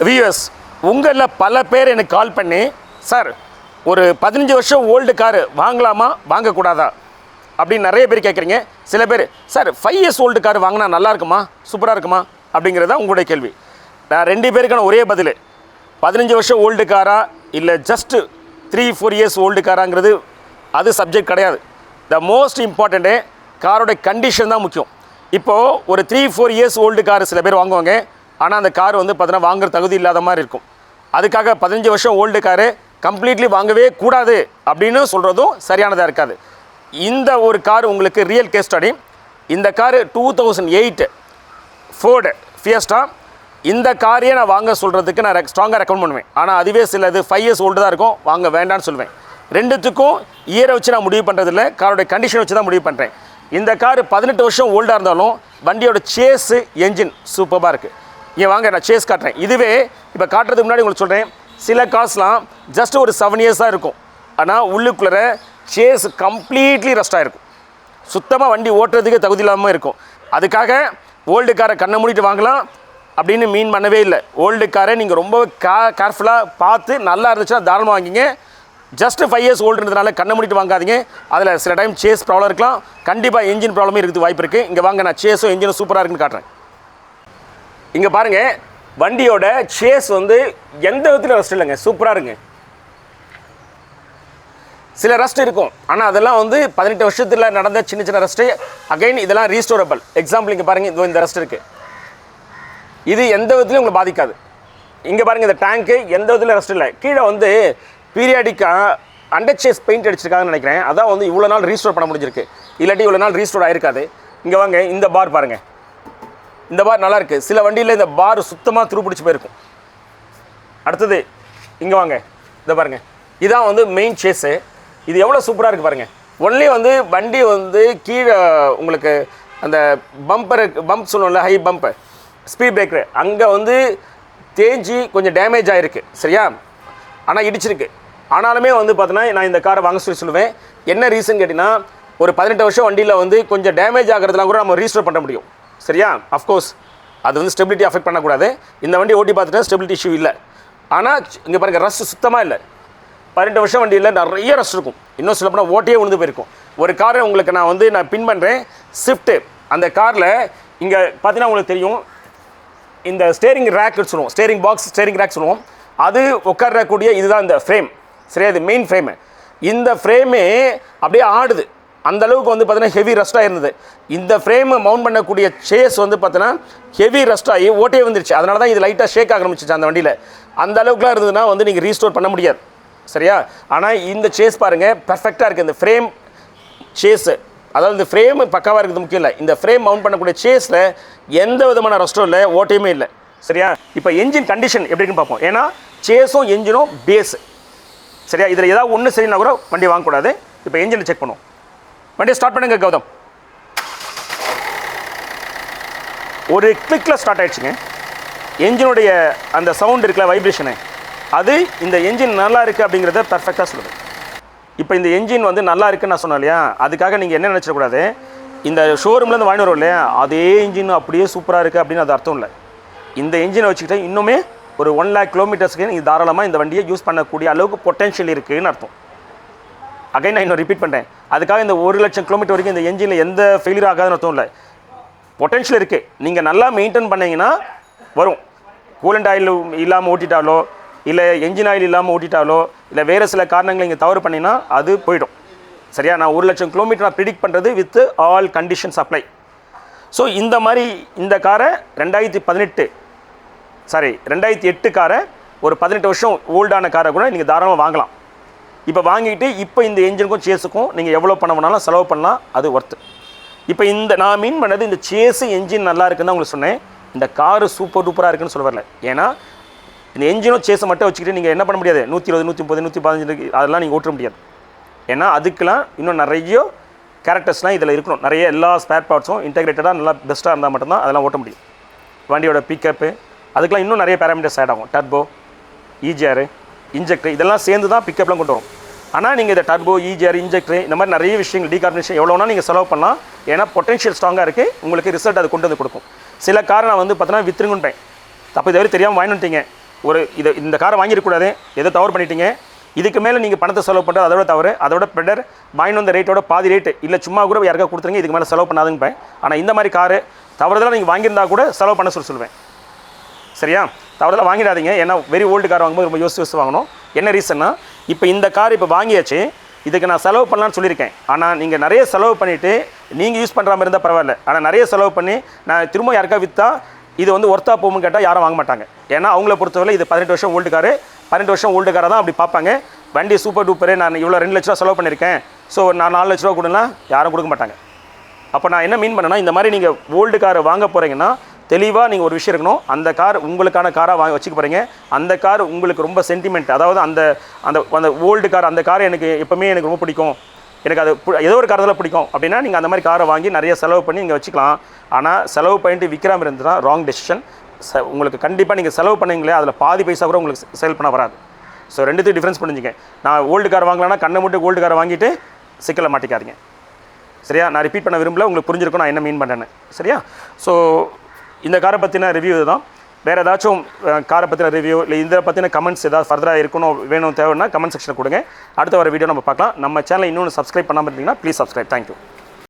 Viewers, உங்களில் பல பேர் எனக்கு கால் பண்ணி, சார் ஒரு 15 வருஷம் ஓல்டு காரு வாங்கலாமா வாங்கக்கூடாதா அப்படின்னு நிறைய பேர் கேட்குறீங்க. சில பேர் சார் 5 இயர்ஸ் ஓல்டு கார் வாங்கினா நல்லா இருக்குமா, சூப்பராக இருக்குமா அப்படிங்கிறதா உங்களுடைய கேள்வி. நான் 2 பேருக்கான ஒரே பதில், 15 வருஷம் ஓல்டு காரா இல்லை ஜஸ்ட்டு 3-4 இயர்ஸ் ஓல்டு காராங்கிறது அது சப்ஜெக்ட் கிடையாது. த மோஸ்ட் இம்பார்ட்டண்ட்டு காரோட கண்டிஷன் தான் முக்கியம். இப்போது ஒரு 3-4 இயர்ஸ் ஓல்டு கார் சில பேர் வாங்குவாங்க. ஆனால் அந்த கார் வந்து பார்த்தீங்கன்னா வாங்குற தகுதி இல்லாத மாதிரி இருக்கும். அதுக்காக 15 வருஷம் ஓல்டு காரு கம்ப்ளீட்லி வாங்கவே கூடாது அப்படின்னு சொல்கிறதும் சரியானதாக இருக்காது. இந்த ஒரு கார் உங்களுக்கு ரியல் கேஸ் ஸ்டடி. இந்த காரு 2008 ஃபோர்டு ஃபியஸ்டா. இந்த காரையே நான் வாங்க சொல்கிறதுக்கு நான் ஸ்ட்ராங்காக ரெக்கமெண்ட் பண்ணுவேன். ஆனால் அதுவே சில இது 5 இயர்ஸ் ஓல்டு தான் இருக்கும், வாங்க வேண்டான்னு சொல்லுவேன். ரெண்டுத்துக்கும் இயரை வச்சு நான் முடிவு பண்ணுறதில்ல, காரோட கண்டிஷன் வச்சு தான் முடிவு பண்ணுறேன். இந்த கார் 18 வருஷம் ஓல்டாக இருந்தாலும் வண்டியோட சேஸு என்ஜின் சூப்பராக இருக்குது. இங்கே வாங்க நான் சேஸ் காட்டுறேன். இதுவே இப்போ காட்டுறதுக்கு முன்னாடி உங்களுக்கு சொல்கிறேன், சில கார்ஸ்லாம் ஜஸ்ட் ஒரு 7 இயர்ஸாக இருக்கும். ஆனால் உள்ளுக்குள்ளே சேஸ் கம்ப்ளீட்லி ரஸ்ட்டாக இருக்கும். சுத்தமாக வண்டி ஓட்டுறதுக்கு தகுதி இல்லாமல் இருக்கும். அதுக்காக ஓல்டு காரை கண்ணை மூடிட்டு வாங்கலாம் அப்படின்னு மீன் பண்ணவே இல்லை. ஓல்டு காரை நீங்கள் ரொம்ப கேர்ஃபுல்லாக பார்த்து நல்லா இருந்துச்சுன்னா தாராளமாக வாங்கிங்க. ஜஸ்ட்டு 5 இயர்ஸ் ஓல்டுன்றதுனால கண்ணை மூடிட்டு வாங்காதீங்க. அதில் சில டைம் சேஸ் ப்ராப்ளம் இருக்கலாம், கண்டிப்பாக என்ஜின் ப்ராப்ளமே இருக்குது வாய்ப்பு இருக்குது. இங்கே வாங்க நான் சேஸும் என்ஜினும் சூப்பராக இருக்குன்னு காட்டுறேன். இங்கே பாருங்கள், வண்டியோட சேஸ் வந்து எந்த விதத்தில் ரஸ்ட் இல்லைங்க, சூப்பராக இருக்குங்க. சில ரஸ்ட் இருக்கும், ஆனால் அதெல்லாம் வந்து 18 வருஷத்தில் நடந்த சின்ன சின்ன ரஸ்ட்டு. அகைன் இதெல்லாம் ரீஸ்டோரபிள். எக்ஸாம்பிள் இங்கே பாருங்கள், இதோ இந்த ரஸ்ட் இருக்குது. இது எந்த விதத்துலையும் உங்களை பாதிக்காது. இங்கே பாருங்கள், இந்த டேங்க்கு எந்த விதத்தில் ரஸ்ட் இல்லை. கீழே வந்து பீரியாடிக்காக அண்டர் சேஸ் பெயிண்ட் அடிச்சிருக்காங்கன்னு நினைக்கிறேன். அதான் வந்து இவ்வளோ நாள் ரீஸ்டோர் பண்ண முடிஞ்சிருக்கு. இல்லாட்டி இவ்வளோ நாள் ரீஸ்டோர் ஆகிருக்காது. இங்கே வாங்க, இந்த பார் பாருங்கள், இந்த பார் நல்லாயிருக்கு. சில வண்டியில் இந்த பார் சுத்தமாக துருப்பிடிச்சு போயிருக்கும். அடுத்தது இங்கே வாங்க, இதை பாருங்கள், இதான் வந்து மெயின் சேஸு. இது எவ்வளோ சூப்பராக இருக்குது பாருங்கள். ஒன்லி வந்து வண்டி வந்து கீழே உங்களுக்கு அந்த பம்ப் சொல்லுவோம்ல, ஹை பம்ப்பு ஸ்பீட் பிரேக்கரு, அங்கே வந்து தேஞ்சி கொஞ்சம் டேமேஜ் ஆகிருக்கு. சரியா? ஆனால் இடிச்சிருக்கு. ஆனாலுமே வந்து பார்த்தோன்னா நான் இந்த காரை வாங்க சொல்லுவேன். என்ன ரீசன் கேட்டிங்கன்னா, ஒரு 18 வருஷம் வண்டியில் வந்து கொஞ்சம் டேமேஜ் ஆகிறதுலாம் கூட நம்ம ரீஸ்டோர் பண்ண முடியும். சரியா? அஃப்கோர்ஸ் அது வந்து ஸ்டெபிலிட்டி அஃபெக்ட் பண்ணக்கூடாது. இந்த வண்டி ஓட்டி பார்த்துட்டா ஸ்டெபிலிட்டி இஷ்யூ இல்லை. ஆனால் இங்கே பாருங்கள், ரஸ்ட் சுத்தமாக இல்லை. 18 வருஷம் வண்டியில் நிறைய ரஸ்ட் இருக்கும். இன்னும் சொல்ல போனால் ஓட்டியே விழுந்து போயிருக்கும். ஒரு காரை உங்களுக்கு நான் பின் பண்ணுறேன், ஸ்விஃப்ட்டு. அந்த காரில் இங்கே பார்த்தீங்கன்னா உங்களுக்கு தெரியும், இந்த ஸ்டேரிங் ரேக் சொல்லுவோம், ஸ்டேரிங் பாக்ஸ், ஸ்டேரிங் ரேக் சொல்லுவோம். அது உட்காரக்கூடிய இதுதான் இந்த ஃப்ரேம். சரியா? இது மெயின் ஃப்ரேமு. இந்த ஃப்ரேமே அப்படியே ஆடுது. அந்தளவுக்கு வந்து பார்த்தீங்கன்னா ஹெவி ரஸ்ட்டாக இருந்தது. இந்த ஃப்ரேமை மவுண்ட் பண்ணக்கூடிய சேஸ் வந்து பார்த்தீங்கன்னா ஹெவி ரஸ்ட்டாகி ஓட்டே வந்துருச்சு. அதனால தான் இது லைட்டாக ஷேக் ஆரம்பிச்சிச்சு அந்த வண்டியில். அந்த அளவுக்குலாம் இருந்ததுன்னா வந்து நீங்கள் ரீஸ்டோர் பண்ண முடியாது. சரியா? ஆனால் இந்த சேஸ் பாருங்கள், பர்ஃபெக்டாக இருக்குது. இந்த ஃப்ரேம் சேஸு, அதாவது இந்த ஃப்ரேம் பக்காவாக இருக்குது முக்கியம் இல்லை, இந்த ஃப்ரேம் மவுண்ட் பண்ணக்கூடிய சேஸில் எந்த விதமான ரஸ்ட்டும் இல்லை, ஓட்டையுமே இல்லை. சரியா? இப்போ என்ஜின் கண்டிஷன் எப்படி இருக்குன்னு பார்ப்போம். ஏன்னா சேஸும் என்ஜினும் பேஸு. சரியா? இதில் ஏதாவது ஒன்று சரினா கூட வண்டி வாங்கக்கூடாது. இப்போ என்ஜினை செக் பண்ணுவோம். வண்டியை ஸ்டார்ட் பண்ணுங்க கௌதம். ஒரு கிளிக்கில் ஸ்டார்ட் ஆகிடுச்சுங்க. என்ஜினுடைய அந்த சவுண்ட் இருக்குல்ல, வைப்ரேஷனு, அது இந்த என்ஜின் நல்லா இருக்குது அப்படிங்கிறத பர்ஃபெக்டாக சொல்லுது. இப்போ இந்த என்ஜின் வந்து நல்லா இருக்குன்னு நான் சொன்னேன் இல்லையா, அதுக்காக நீங்கள் என்ன நினச்சிடக்கூடாது, இந்த ஷோரூம்லேருந்து வாங்கி வரும் இல்லையா, அதே இன்ஜின் அப்படியே சூப்பராக இருக்குது அப்படின்னு அது அர்த்தம் இல்லை. இந்த என்ஜினை வச்சுக்கிட்டு இன்னுமே ஒரு 1 lakh கிலோமீட்டர்ஸ்க்கு நீங்கள் தாராளமாக இந்த வண்டியை யூஸ் பண்ணக்கூடிய அளவுக்கு பொட்டென்ஷியல் இருக்குதுன்னு அர்த்தம். அகைன் நான் இன்னும் ரிப்பீட் பண்ணுறேன், அதுக்காக இந்த 1 லட்சம் கிலோமீட்டர் வரைக்கும் இந்த என்ஜினில் எந்த ஃபெயிலியர் ஆகாதுன்னு அர்த்தம் இல்லை. பொட்டென்ஷியல் இருக்குது. நீங்கள் நல்லா மெயின்டைன் பண்ணிங்கன்னா வரும். கூலண்ட் ஆயில் இல்லாமல் ஓட்டிட்டாலோ, இல்லை என்ஜின் ஆயில் இல்லாமல் ஓட்டிட்டாலோ, இல்லை வேறு சில காரணங்களை நீங்கள் தவறு பண்ணிங்கன்னா அது போய்டும். சரியா? நான் 1 லட்சம் கிலோமீட்டர் நான் ப்ரிடிக்ட் பண்ணுறது with all conditions apply. So இந்த மாதிரி இந்த காரை 2008 காரை, ஒரு 18 வருஷம் ஓல்டான காரை கூட நீங்கள் தாராளமாக வாங்கலாம். இப்போ வாங்கிட்டு இப்போ இந்த என்ஜினுக்கும் சேஸுக்கும் நீங்கள் எவ்வளோ பணம் வேணாலும் செலவு பண்ணலாம், அது ஒர்த்து. இப்போ இந்த நான் மீன் பண்ணது இந்த சேஸு என்ஜின் நல்லா இருக்குன்னு தான் உங்களுக்கு சொன்னேன். இந்த காரு சூப்பர் டூப்பராக இருக்குன்னு சொல்ல வரல. ஏன்னா இந்த என்ஜினும் சேஸை மட்டும் வச்சுக்கிட்டு நீங்கள் என்ன பண்ண முடியாது, 120, 130, 115 அதெல்லாம் நீங்கள் ஓட்ட முடியாது. ஏன்னா அதுக்கெலாம் இன்னும் நிறைய கேரக்டர்ஸ்லாம் இதில் இருக்கணும். நிறைய எல்லா ஸ்பேர் பார்ட்ஸும் இன்டெகிரேட்டடாக நல்லா பெஸ்ட்டாக இருந்தால் மட்டும்தான் அதெல்லாம் ஓட்ட முடியும். வண்டியோட பிக்கப்பு, அதுக்கெலாம் இன்னும் நிறைய பேராமீட்டர்ஸ் ஆட் ஆகும். டர்போ, இஜிஆர், இன்ஜெக்டர், இதெல்லாம் சேர்ந்து தான் பிக்கப்லாம் கொண்டு வரும். ஆனால் நீங்கள் இந்த டர்போ, இஜிஆர், இன்ஜெக்டர், இந்த மாதிரி நிறைய விஷயங்கள், டீகார்பனேஷன் எவ்வளோனா நீங்கள் செலவு பண்ணலாம். ஏன்னா பொட்டென்ஷியல் ஸ்ட்ராங்காக இருக்குது, உங்களுக்கு ரிசல்ட் அது கொண்டு வந்து கொடுக்கும். சில காரை நான் வந்து பார்த்தீங்கன்னா வித்துருங்குன்றேன், தப்பு தவிர தெரியாமல் வாங்கிட்டு வந்துட்டீங்க, இந்த காரை வாங்கிடக்கூடாது, எதை தவறு பண்ணிட்டீங்க, இதுக்கு மேலே நீங்கள் பணத்தை செலவு பண்ணுறது அதோட தவறு, அதோட பெட்டர் வாங்கிட்டு வந்த ரேட்டோட பாதி ரேட்டு இல்லை சும்மா கூட யாருக்கா கொடுத்துருங்க, இதுக்கு மேலே செலவு பண்ணாதுங்கப்பேன். ஆனால் இந்த மாதிரி காரு தவறுதலாக நீங்கள் வாங்கியிருந்தா கூட செலவு பண்ண சொல்லுவேன். சரியா? தவறுதலாக வாங்கிடாதீங்க. ஏன்னா வெரி ஓல்டு கார் வாங்கும்போது ரொம்ப யோசிச்சு வாங்கணும். என்ன ரீசன்னா, இப்போ இந்த கார் இப்போ வாங்கியாச்சு, இதுக்கு நான் செலவு பண்ணலான்னு சொல்லியிருக்கேன். ஆனால் நீங்கள் நிறைய செலவு பண்ணிவிட்டு நீங்கள் யூஸ் பண்ணுற மாதிரி இருந்தால் பரவாயில்ல. ஆனால் நிறைய செலவு பண்ணி நான் திரும்ப யாருக்கா விற்றா இது வந்து ஒர்த்தாக போகும்னு கேட்டால் யாரும் வாங்க மாட்டாங்க. ஏன்னா அவங்கள பொறுத்தவரை இது 18 வருஷம் ஓல்டு காரு, 12 வருஷம் ஓல்டு காரை தான் அப்படி பார்ப்பாங்க. வண்டி சூப்பர் டூப்பரு, நான் இவ்வளோ 2 லட்ச ரூபா செலவு பண்ணியிருக்கேன், ஸோ நான் 4 லட்ச ரூபா கொடுனா யாரும் கொடுக்க மாட்டாங்க. அப்போ நான் என்ன மீன் பண்ணேன்னா, இந்த மாதிரி நீங்கள் ஓல்டு காரை வாங்க போகிறீங்கன்னா தெளிவாக நீங்கள் ஒரு விஷயம் இருக்கணும். அந்த கார் உங்களுக்கான காராக வச்சுக்க போகிறீங்க. அந்த கார் உங்களுக்கு ரொம்ப சென்டிமெண்ட், அதாவது அந்த அந்த அந்த ஓல்டு கார், அந்த கார் எனக்கு எப்போவுமே எனக்கு ரொம்ப பிடிக்கும், எனக்கு அது ஏதோ ஒரு காரத்தில் பிடிக்கும் அப்படின்னா நீங்கள் அந்த மாதிரி காரை வாங்கி நிறைய செலவு பண்ணி நீங்கள் வச்சுக்கலாம். ஆனால் செலவு பண்ணிட்டு விற்கிறாமல் இருந்ததுன்னா ராங் டெசிஷன். உங்களுக்கு கண்டிப்பாக நீங்கள் செலவு பண்ணீங்களே அதில் பாதி பைசா கூட உங்களுக்கு சேல் பண்ண வராது. ஸோ ரெண்டுத்துக்கு டிஃப்ரென்ஸ் பண்ணிஞ்சுங்க. நான் ஓல்டு கார் வாங்கலான்னா கண்ணை மட்டும் ஓல்டு காரை வாங்கிட்டு சிக்கலை மாட்டிக்காதீங்க. சரியா? நான் ரிப்பீட் பண்ண விரும்பல, உங்களுக்கு புரிஞ்சிருக்கும் நான் என்ன மீன் பண்ணுறேன்னு. சரியா? ஸோ இந்த காரை பற்றின ரிவ்யூ இதுதான். வேறு ஏதாச்சும் காரை பற்றின ரிவ்யூ இல்லை இதை பற்றின கமெண்ட்ஸ் ஏதாவது ஃபர்தராக இருக்கணும் வேணும் தேவைன்னா கமெண்ட் செக்ஷனில் கொடுங்க. அடுத்த வர வீடியோ நம்ம பார்க்கலாம். நம்ம சேனலை இன்னொன்று சப்ஸ்கிரைப் பண்ணாமல் இருந்தீங்கன்னா ப்ளீஸ் சப்ஸ்கிரைப். தேங்க்யூ.